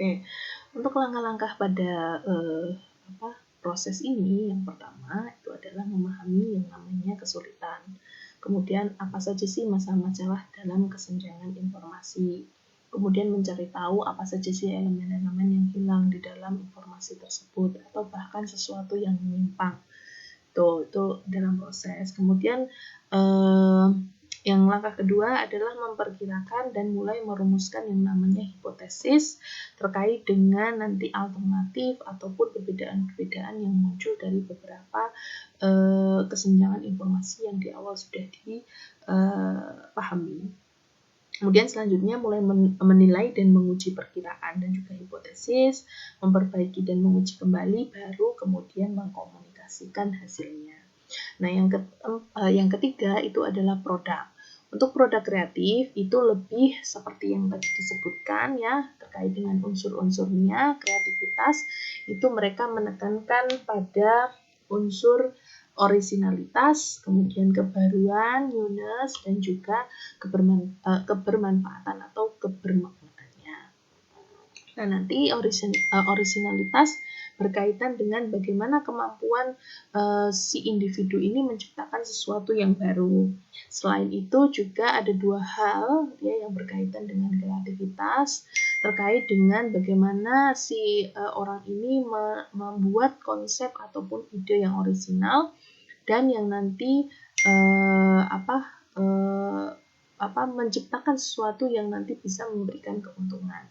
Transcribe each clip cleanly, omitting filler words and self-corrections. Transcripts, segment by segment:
Oke, untuk langkah-langkah pada proses ini, yang pertama itu adalah memahami yang namanya kesulitan. Kemudian apa saja sih masalah-masalah dalam kesenjangan informasi. Kemudian mencari tahu apa saja sih elemen-elemen yang hilang di dalam informasi tersebut atau bahkan sesuatu yang menyimpang. Itu dalam proses. Kemudian yang langkah kedua adalah memperkirakan dan mulai merumuskan yang namanya hipotesis terkait dengan nanti alternatif ataupun perbedaan-perbedaan yang muncul dari beberapa kesenjangan informasi yang di awal sudah dipahami. Kemudian selanjutnya mulai menilai dan menguji perkiraan dan juga hipotesis, memperbaiki dan menguji kembali, baru kemudian mengkomunikasikan hasilnya. Nah, yang ketiga itu adalah produk. Untuk produk kreatif itu lebih seperti yang tadi disebutkan ya, terkait dengan unsur-unsurnya, kreativitas itu mereka menekankan pada unsur orisinalitas, kemudian kebaruan, newness, dan juga kebermanfaatan atau kebermaknaannya. Nah, nanti orisinalitas berkaitan dengan bagaimana kemampuan si individu ini menciptakan sesuatu yang baru. Selain itu juga ada dua hal ya yang berkaitan dengan kreativitas terkait dengan bagaimana si orang ini membuat konsep ataupun ide yang orisinal dan yang nanti menciptakan sesuatu yang nanti bisa memberikan keuntungan.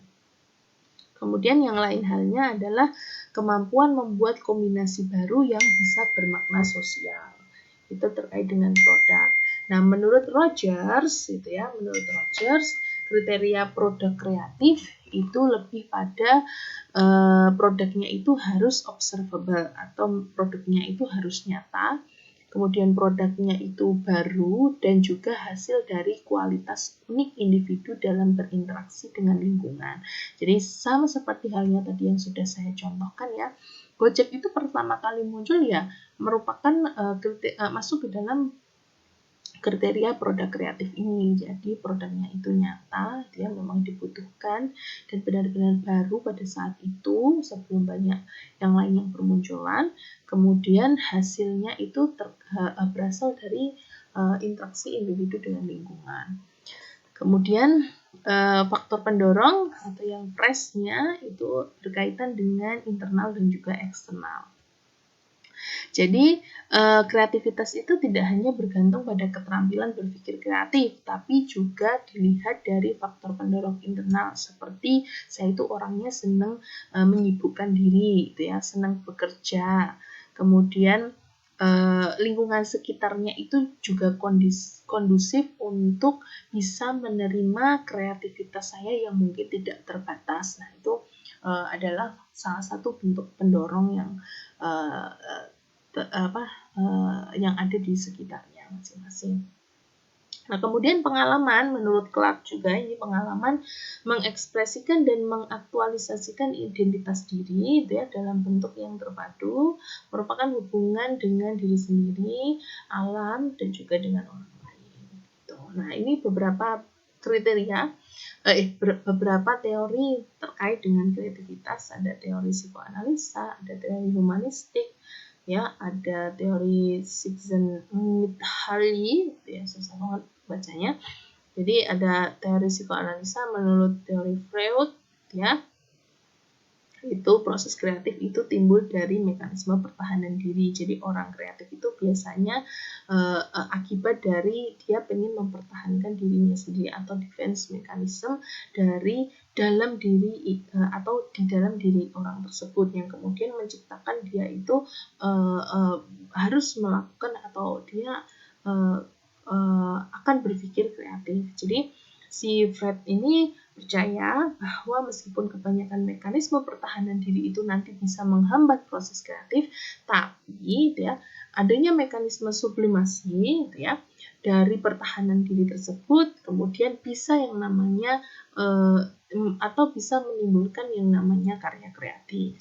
Kemudian yang lain halnya adalah kemampuan membuat kombinasi baru yang bisa bermakna sosial. Itu terkait dengan produk. Nah, menurut Rogers, kriteria produk kreatif itu lebih pada produknya itu harus observable atau produknya itu harus nyata. Kemudian produknya itu baru dan juga hasil dari kualitas unik individu dalam berinteraksi dengan lingkungan. Jadi sama seperti halnya tadi yang sudah saya contohkan ya, Gojek itu pertama kali muncul ya merupakan masuk ke dalam kriteria produk kreatif ini. Jadi produknya itu nyata, dia memang dibutuhkan dan benar-benar baru pada saat itu sebelum banyak yang lain yang bermunculan. Kemudian hasilnya itu berasal dari interaksi individu dengan lingkungan. Kemudian faktor pendorong atau yang press-nya itu berkaitan dengan internal dan juga eksternal. Jadi kreativitas itu tidak hanya bergantung pada keterampilan berpikir kreatif, tapi juga dilihat dari faktor pendorong internal seperti saya itu orangnya senang menyibukkan diri, gitu ya, senang bekerja. Kemudian lingkungan sekitarnya itu juga kondusif untuk bisa menerima kreativitas saya yang mungkin tidak terbatas. Nah, itu adalah salah satu bentuk pendorong yang yang ada di sekitarnya masing-masing. Nah, kemudian pengalaman menurut Clark juga ini pengalaman mengekspresikan dan mengaktualisasikan identitas diri ya, dalam bentuk yang terpadu merupakan hubungan dengan diri sendiri, alam dan juga dengan orang lain. Gitu. Nah, ini beberapa kriteria beberapa teori terkait dengan kreativitas. Ada teori psikoanalisa, ada teori humanistik, ya, ada teori Csikszentmihalyi, ya susah banget bacanya. Jadi ada teori psikoanalisa menurut teori Freud, ya. Itu proses kreatif itu timbul dari mekanisme pertahanan diri. Jadi orang kreatif itu biasanya akibat dari dia pengen mempertahankan dirinya sendiri atau defense mechanism dari dalam diri atau di dalam diri orang tersebut yang kemudian menciptakan dia itu harus melakukan atau dia akan berpikir kreatif. Jadi si Freud ini percaya bahwa meskipun kebanyakan mekanisme pertahanan diri itu nanti bisa menghambat proses kreatif, tapi ya adanya mekanisme sublimasi ya dari pertahanan diri tersebut kemudian bisa yang namanya atau bisa menimbulkan yang namanya karya kreatif.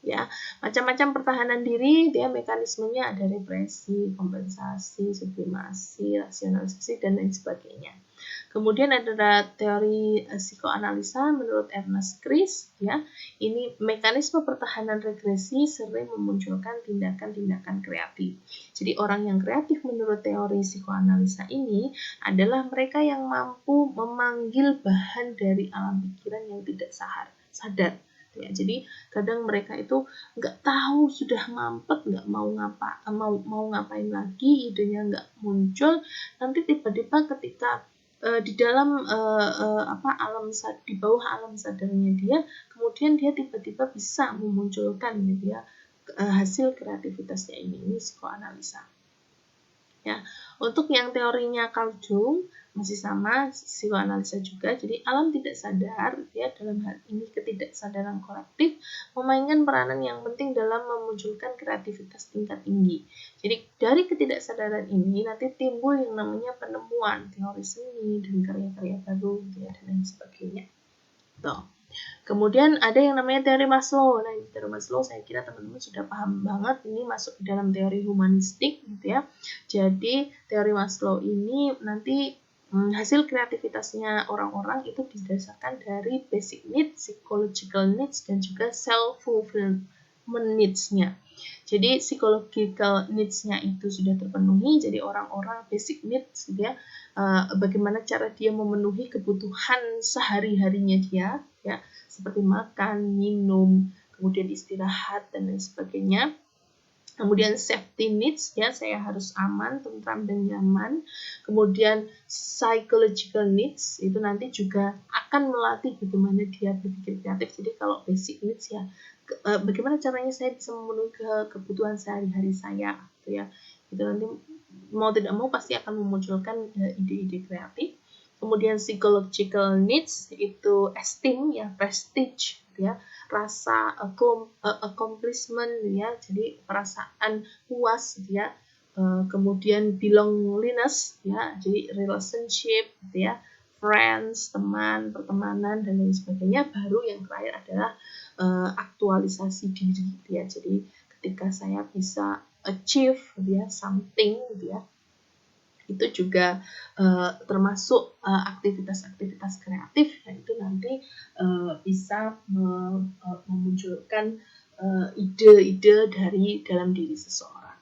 Ya, macam-macam pertahanan diri, dia mekanismenya ada represi, kompensasi, sublimasi, rasionalisasi dan lain sebagainya. Kemudian ada teori psikoanalisa menurut Ernest Kris, ya. Ini mekanisme pertahanan regresi sering memunculkan tindakan-tindakan kreatif. Jadi orang yang kreatif menurut teori psikoanalisa ini adalah mereka yang mampu memanggil bahan dari alam pikiran yang tidak sadar. Ya, jadi kadang mereka itu nggak tahu sudah mampet, nggak mau ngapain lagi, idenya nggak muncul, nanti tiba-tiba ketika di dalam di bawah alam sadarnya dia, kemudian dia tiba-tiba bisa memunculkan gitu ya hasil kreativitasnya ini psikoanalisa. Ya, untuk yang teorinya Carl Jung masih sama psikoanalisa juga. Jadi alam tidak sadar, ya, dalam hal ini ketidaksadaran kolektif memainkan peranan yang penting dalam memunculkan kreativitas tingkat tinggi. Jadi dari ketidaksadaran ini nanti timbul yang namanya penemuan teori seni dan karya-karya baru, ya, dan lain sebagainya. Tuh. Kemudian ada yang namanya teori Maslow. Nah, teori Maslow saya kira teman-teman sudah paham banget, ini masuk dalam teori humanistik gitu ya. Jadi teori Maslow ini nanti hasil kreativitasnya orang-orang itu didasarkan dari basic needs, psychological needs, dan juga self-fulfillment needs-nya. Jadi psychological needs-nya itu sudah terpenuhi, jadi orang-orang basic needs gitu ya, bagaimana cara dia memenuhi kebutuhan sehari-harinya dia, ya, seperti makan, minum, kemudian istirahat, dan lain sebagainya. Kemudian safety needs, ya, saya harus aman, tentram, dan nyaman. Kemudian psychological needs, itu nanti juga akan melatih bagaimana dia berpikir kreatif. Jadi kalau basic needs, ya, bagaimana caranya saya bisa memenuhi kebutuhan sehari-hari saya, gitu ya. Itu nanti mau tidak mau pasti akan memunculkan ide-ide kreatif. Kemudian psychological needs itu esteem, ya, prestige, ya, rasa accomplishment, ya, jadi perasaan puas, ya, kemudian belongingness, ya, jadi relationship, ya, friends, teman, pertemanan, dan lain sebagainya. Baru yang terakhir adalah aktualisasi diri, ya, jadi ketika saya bisa achieve, ya, something, ya, itu juga termasuk aktivitas-aktivitas kreatif, yang itu nanti bisa memunculkan ide-ide dari dalam diri seseorang.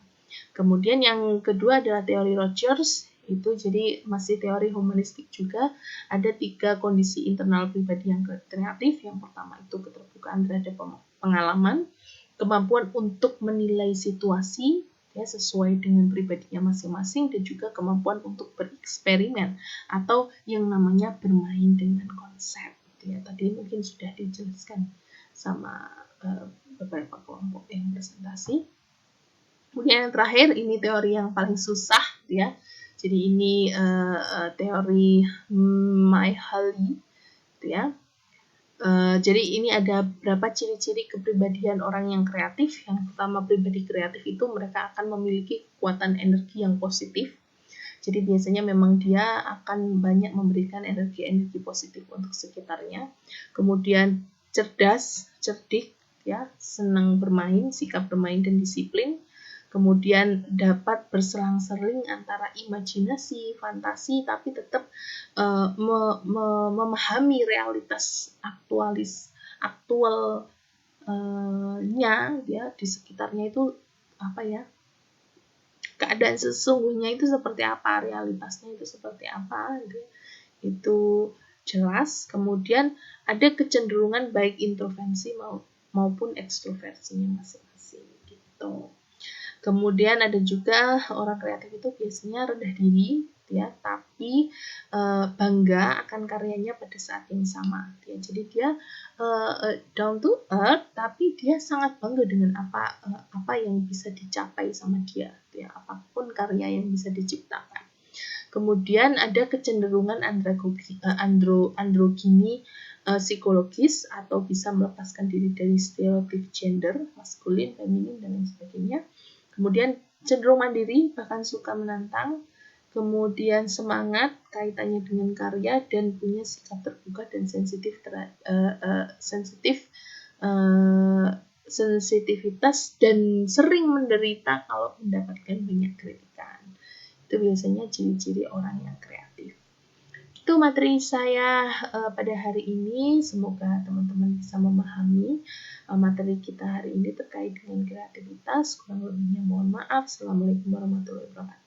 Kemudian yang kedua adalah teori Rogers, itu jadi masih teori humanistik juga. Ada 3 kondisi internal pribadi yang kreatif. Yang pertama itu keterbukaan terhadap pengalaman, kemampuan untuk menilai situasi, ya, sesuai dengan pribadinya masing-masing, dan juga kemampuan untuk bereksperimen atau yang namanya bermain dengan konsep. Ya, tadi mungkin sudah dijelaskan sama beberapa kelompok yang presentasi. Kemudian yang terakhir ini teori yang paling susah, ya. Jadi ini teori Myhaly, ya. Jadi ini ada beberapa ciri-ciri kepribadian orang yang kreatif. Yang pertama, pribadi kreatif itu mereka akan memiliki kekuatan energi yang positif. Jadi biasanya memang dia akan banyak memberikan energi-energi positif untuk sekitarnya. Kemudian cerdas, cerdik, ya, senang bermain, sikap bermain dan disiplin. Kemudian dapat berselang-seling antara imajinasi, fantasi, tapi tetap memahami realitas aktualnya, ya, di sekitarnya itu apa, ya, keadaan sesungguhnya itu seperti apa, realitasnya itu seperti apa, gitu. Itu jelas. Kemudian ada kecenderungan baik introversi maupun ekstroversinya masing-masing, gitu. Kemudian ada juga orang kreatif itu biasanya rendah diri, ya, tapi bangga akan karyanya pada saat yang sama. Ya, jadi dia down to earth, tapi dia sangat bangga dengan apa yang bisa dicapai sama dia, ya, apapun karya yang bisa diciptakan. Kemudian ada kecenderungan androgini psikologis atau bisa melepaskan diri dari stereotip gender, maskulin, feminin, dan lain sebagainya. Kemudian cenderung mandiri, bahkan suka menantang. Kemudian semangat, kaitannya dengan karya, dan punya sikap terbuka dan sensitivitas, dan sering menderita kalau mendapatkan banyak kritikan. Itu biasanya ciri-ciri orang yang kreatif. Itu itu materi saya pada hari ini. Semoga teman-teman bisa memahami materi kita hari ini terkait dengan kreativitas. Kurang lebihnya mohon maaf. Assalamualaikum warahmatullahi wabarakatuh.